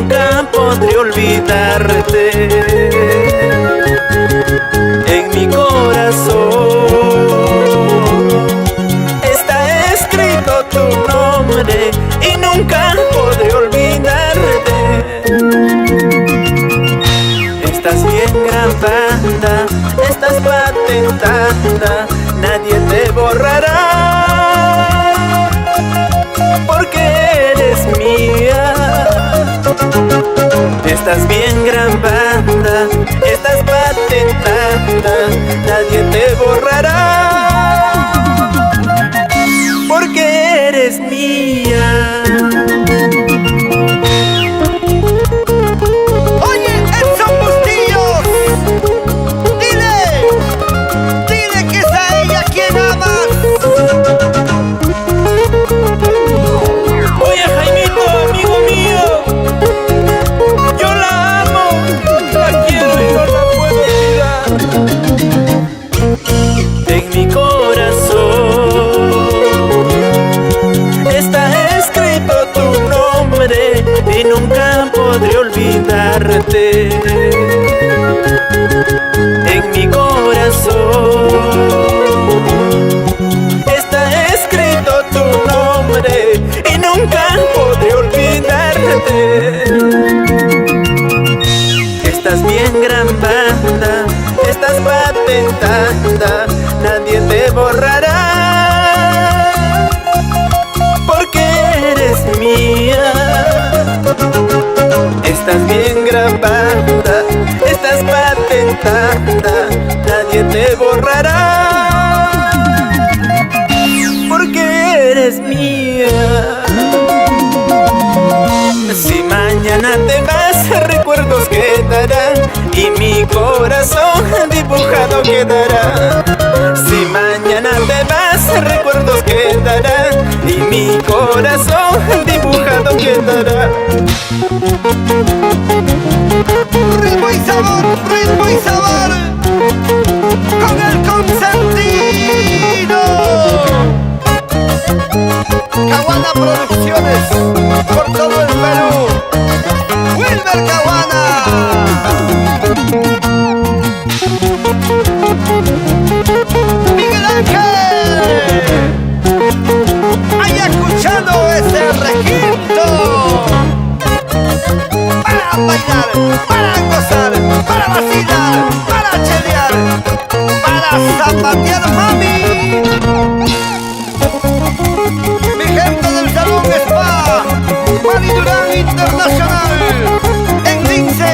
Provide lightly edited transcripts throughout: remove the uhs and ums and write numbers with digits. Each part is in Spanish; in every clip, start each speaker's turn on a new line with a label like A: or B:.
A: nunca podré olvidarte. En mi corazón está escrito tu nombre y nunca podré olvidarte. Estás bien grabada, estás patentada, nadie te borrará, porque eres mía. Estás bien grabada, estás patentada, nadie te borrará, porque eres mía.
B: Oye, Edson Bustillos, dile que es a ella quien amas.
A: Oye, Jaimito, amigo mío, yo la amo, la quiero y no la puedo olvidar. En mi corazón está escrito tu nombre y nunca podré olvidarte. En mi corazón está escrito tu nombre y nunca podré olvidarte. Estás bien grabada, estás patentada, nadie te borrará, porque eres mía. Estás bien grabada, estás patentada, nadie te borrará, porque eres mía. Si mañana te vas, recuerdos quedarán y mi corazón dibujado quedará. Si mañana te vas, recuerdos quedarán y mi corazón dibujado quedará.
B: Ritmo y sabor, con el consentido. Caguana Producciones, por todo el Perú. Wilmer Caguana. Miguel Ángel, escuchando ese requinto. Para bailar, para gozar, para vacilar, para chelear, para zapatear, mami. Mi gente del Salón Spa, Mari Durán Internacional, en Lince,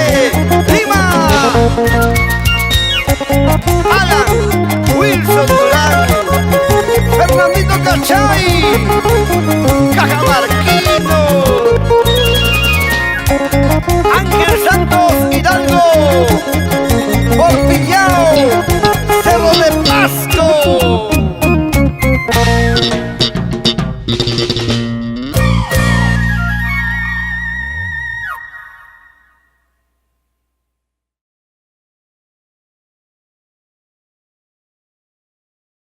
B: Lima. Alan, Wilson Durán, Fernandito Cachay, Cajamarquino, Ángel Santos Hidalgo.